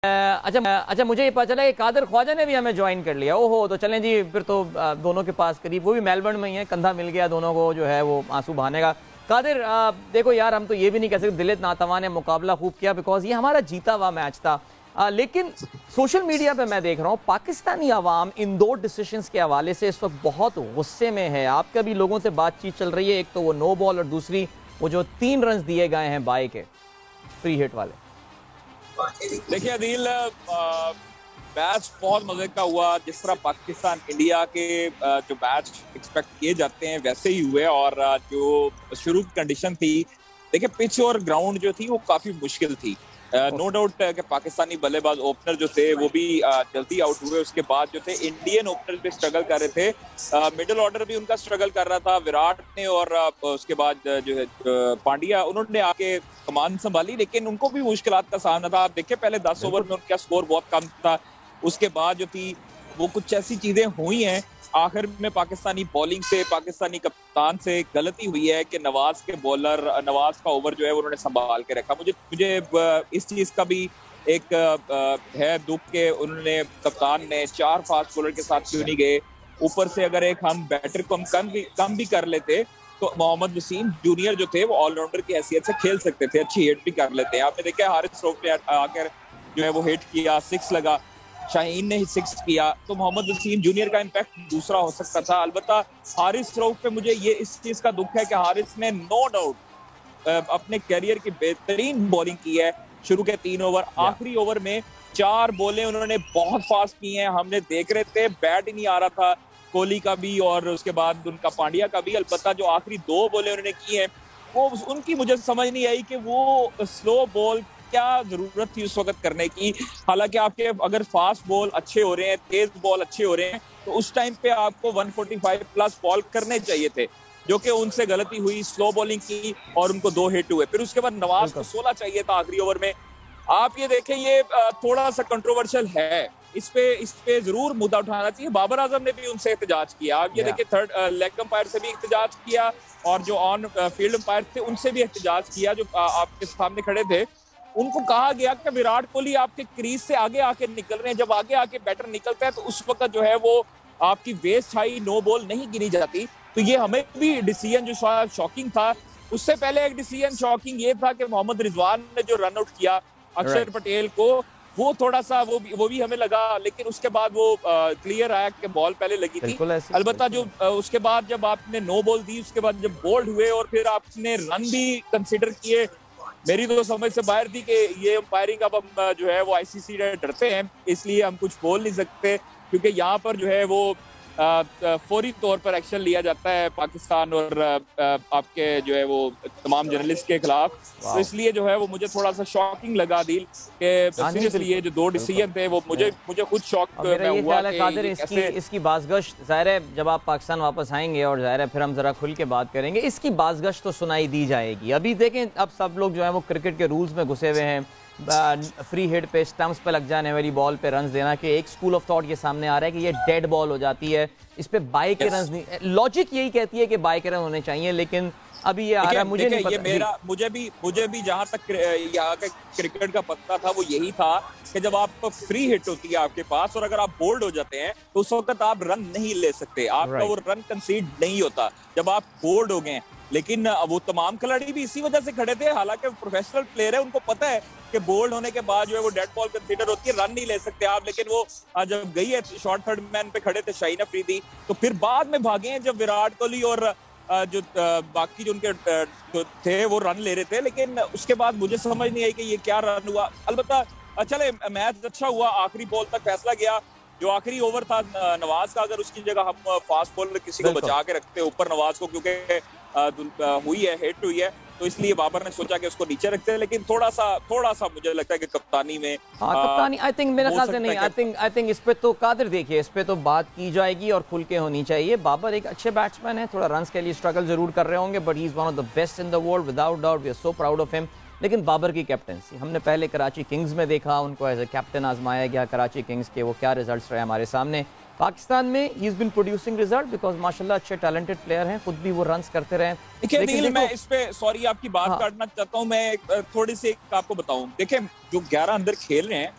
अच्छा, मुझे ये पता चला कि कादिर ख्वाजा ने भी हमें ज्वाइन कर लिया। ओहो, तो चलें जी, फिर तो दोनों के पास करीब, वो भी मेलबर्न में ही है, कंधा मिल गया दोनों को, जो है वो आंसू बहाने का। कादिर, देखो यार, हम तो ये भी नहीं कह सकते दिलित नातवा ने मुकाबला खूब किया, बिकॉज ये हमारा जीता हुआ मैच था। लेकिन सोशल मीडिया पे मैं देख रहा हूँ पाकिस्तानी अवाम इन दो डिसीजंस के हवाले से इस वक्त बहुत गुस्से में है। आपका भी लोगों से बातचीत चल रही है, एक तो वो नो बॉल और दूसरी वो जो 3 रन दिए गए हैं बाई के फ्री हिट वाले। देखिए अदील, मैच बहुत मजे का हुआ। जिस तरह पाकिस्तान इंडिया के जो मैच एक्सपेक्ट किए जाते हैं वैसे ही हुए। और जो शुरू की कंडीशन थी, देखिए पिच और ग्राउंड जो थी वो काफी मुश्किल थी। नो डाउट कि पाकिस्तानी बल्लेबाज ओपनर जो थे वो भी जल्दी आउट हुए। उसके बाद जो थे इंडियन ओपनर भी स्ट्रगल कर रहे थे, मिडिल ऑर्डर भी उनका स्ट्रगल कर रहा था, विराट ने और उसके बाद जो है पांड्या, उन्होंने आके कमान संभाली, लेकिन उनको भी मुश्किलात का सामना था। आप देखिए पहले 10 ओवर में उनका स्कोर बहुत कम था। उसके बाद जो थी वो कुछ ऐसी चीजें हुई हैं, आखिर में पाकिस्तानी बॉलिंग से, पाकिस्तानी कप्तान से गलती हुई है कि नवाज का ओवर जो है उन्होंने संभाल के रखा। मुझे इस चीज का भी एक है दुख के उन्होंने, कप्तान ने 4 फास्ट बॉलर के साथ क्यों नहीं गए। ऊपर से अगर एक हम बैटर को हम कम भी कर लेते तो मोहम्मद वसीम जूनियर जो थे वो ऑलराउंडर की हैसियत से खेल सकते थे, अच्छी हिट भी कर लेते हैं। आपने देखा हारिस रऊफ ने आकर जो है वो हिट किया, 6 लगा, शाहीन ने 6 किया, तो मोहम्मद वसीम जूनियर का इंपैक्ट दूसरा हो सकता था। अलबत्ता हारिस रऊफ पे मुझे ये इस चीज का दुख है कि हारिस ने नो डाउट अपने कैरियर की बेहतरीन बॉलिंग की है। शुरू के 3 ओवर, आखिरी ओवर में 4 बॉलें उन्होंने बहुत फास्ट की हैं। हमने देख रहे थे बैट ही नहीं आ रहा था, कोहली का भी और उसके बाद उनका पांड्या का भी। अलबत्ता जो आखिरी 2 बॉलें उन्होंने की हैं वो उनकी मुझे समझ नहीं आई कि वो स्लो बॉल क्या जरूरत थी उस वक्त करने की। हालांकि आपके अगर फास्ट बॉल अच्छे हो रहे हैं, तेज बॉल अच्छे हो रहे हैं, तो उस टाइम पे आपको 145 प्लस बॉल करने चाहिए थे, जो कि उनसे गलती हुई, स्लो बॉलिंग की और उनको 2 हिट हुए। फिर उसके बाद नवाज को 16 चाहिए था आखिरी ओवर में। आप ये देखें, ये थोड़ा सा कंट्रोवर्शियल है, इस पे जरूर मुद्दा उठाना चाहिए। बाबर आजम ने भी उनसे एहतजाज किया। आप ये देखिए थर्ड लेग अंपायर से भी एहतजाज किया और जो ऑन फील्ड अंपायर थे उनसे भी एहतजाज किया, जो आपके सामने खड़े थे। उनको कहा गया कि विराट कोहली आपके क्रीज से आगे आके निकल रहे हैं, जब आगे आके बैटर निकलता है तो उस वक्त जो है वो आपकी वेस्ट हाई नो बॉल नहीं गिनी जाती। तो ये हमें भी डिसीजन जो शॉकिंग था। उससे पहले एक डिसीजन शॉकिंग ये था कि मोहम्मद रिजवान ने जो रन आउट किया अक्षर पटेल को, वो थोड़ा सा वो भी हमें लगा, लेकिन उसके बाद वो क्लियर आया कि बॉल पहले लगी थी। अलबत्ता जो उसके बाद जब आपने नो बॉल दी, उसके बाद जब बोल्ड हुए और फिर आपने रन भी कंसिडर किए, मेरी तो समझ से बाहर थी कि ये अंपायरिंग अब हम जो है वो आईसीसी डरते हैं, इसलिए हम कुछ बोल नहीं सकते, क्योंकि यहाँ पर जो है वो फौरी तौर पर एक्शन लिया जाता है पाकिस्तान और आपके जो है वो तमाम जर्नलिस्ट के खिलाफ। तो इसलिए जो है वो मुझे थोड़ा सा शॉकिंग लगा दिल के सीरियसली ये जो 2 डिसीजन थे वो मुझे खुद शॉक हुआ कि इसकी बाज़गश्त, ज़ाहिर है जब आप पाकिस्तान वापस आएंगे और ज़ाहिर है फिर हम जरा खुल के बात करेंगे, इसकी बाज़गश्त तो सुनाई दी जाएगी। अभी देखें, अब सब लोग जो है वो क्रिकेट के रूल्स में घुसे हुए हैं। फ्री हिट पे, स्टंप्स पे लग जाने वाली बॉल पे रन देना, कि एक स्कूल ऑफ थॉट ये सामने आ रहा है कि ये डेड बॉल हो जाती है, इस पे बाई के रन नहीं। लॉजिक यही कहती है कि बाई के रन होने चाहिए, लेकिन अभी ये आ रहा है मुझे नहीं पता। ये मुझे भी जहां तक यहाँ के क्रिकेट का पता था वो यही था कि जब आप फ्री हिट होती है आपके पास और अगर आप बोल्ड हो जाते हैं तो उस वक्त आप रन नहीं ले सकते, आपका वो रन कंसीड नहीं होता जब आप बोल्ड हो गए। लेकिन वो तमाम खिलाड़ी भी इसी वजह से खड़े थे, हालांकि प्रोफेशनल प्लेयर है, उनको पता है कि बोल्ड होने के बाद जो है वो डेड बॉल कंसीडर होती है, रन नहीं ले सकते आप। लेकिन वो जब गई है शॉर्ट थर्ड मैन पे खड़े थे शाहीन अफरीदी, तो फिर बाद में भागे हैं जब विराट कोहली और जो बाकी जो उनके जो थे वो रन ले रहे थे। लेकिन उसके बाद मुझे समझ नहीं आई कि ये क्या रन हुआ। अलबत्ता चले, मैच अच्छा हुआ, आखिरी बॉल तक फैसला गया। जो आखिरी ओवर था नवाज का, अगर उसकी जगह हम फास्ट बॉलर किसी को बचा के रखते ऊपर नवाज को, क्योंकि हुई है, हिट हुई है, तो इसलिए बाबर ने सोचा कि उसको नीचे रखते हैं। लेकिन थोड़ा सा मुझे लगता है कि कप्तानी में कप्तानी आई थिंक मेरे ख्याल से नहीं, आई थिंक इस पे तो कादिर देखिए, इस पे तो बात की जाएगी और खुल के होनी चाहिए। बाबर एक अच्छे बैट्समैन है, थोड़ा रन्स के लिए स्ट्रगल जरूर कर रहे होंगे, but he is one of the best in the world without doubt, we are so proud of him. लेकिन बाबर की कैप्टनसी हमने पहले कराची किंग्स में देखा, उनको एज ए कैप्टन आजमाया गया कराची किंग्स के, वो क्या रिजल्ट्स रहे हमारे सामने। पाकिस्तान में he is been producing result because माशाल्लाह अच्छे टैलेंटेड प्लेयर हैं, खुद भी वो रन्स करते रहे। देखिए मैं इस पे सॉरी आपकी बात काटना चाहता हूं, मैं थोड़ी सी आपको बताऊं। देखिए जो 11 अंदर खेल रहे हैं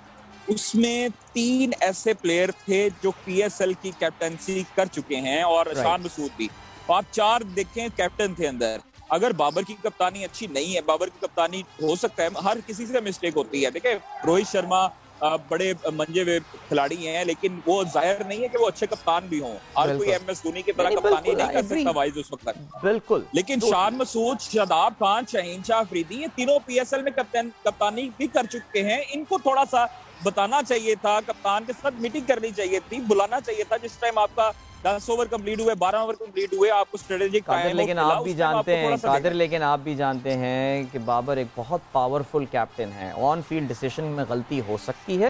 उसमें 3 ऐसे प्लेयर थे जो पीएसएल की कैप्टनसी कर चुके हैं और शान मसूद भी। आप 4 देखें कैप्टन थे अंदर। अगर बाबर की कप्तानी अच्छी नहीं है, बाबर की कप्तानी हो सकता है, हर किसी से मिस्टेक होती है। देखिए रोहित शर्मा बड़े मंजे हुए खिलाड़ी हैं, लेकिन वो जाहिर नहीं है कि वो अच्छे कप्तान भी हों। हर कोई एमएस धोनी की तरह कप्तानी नहीं कर सकता वाइज उस वक्त। बिल्कुल। लेकिन शान मसूद, शादाब खान, शहीन शाह अफरीदी, ये तीनों पीएसएल में कप्तानी भी कर चुके हैं। इनको थोड़ा सा बताना चाहिए था, कप्तान के साथ मीटिंग करनी चाहिए थी, बुलाना चाहिए था। जिस टाइम आपका 10 ओवर कंप्लीट हुए, 12 ओवर कंप्लीट हुए, आपको स्ट्रेटेजिक टाइम। लेकिन आप भी जानते हैं कादिर, लेकिन आप भी जानते हैं कि बाबर एक बहुत पावरफुल कैप्टन है। ऑन फील्ड डिसीजन में गलती हो सकती है।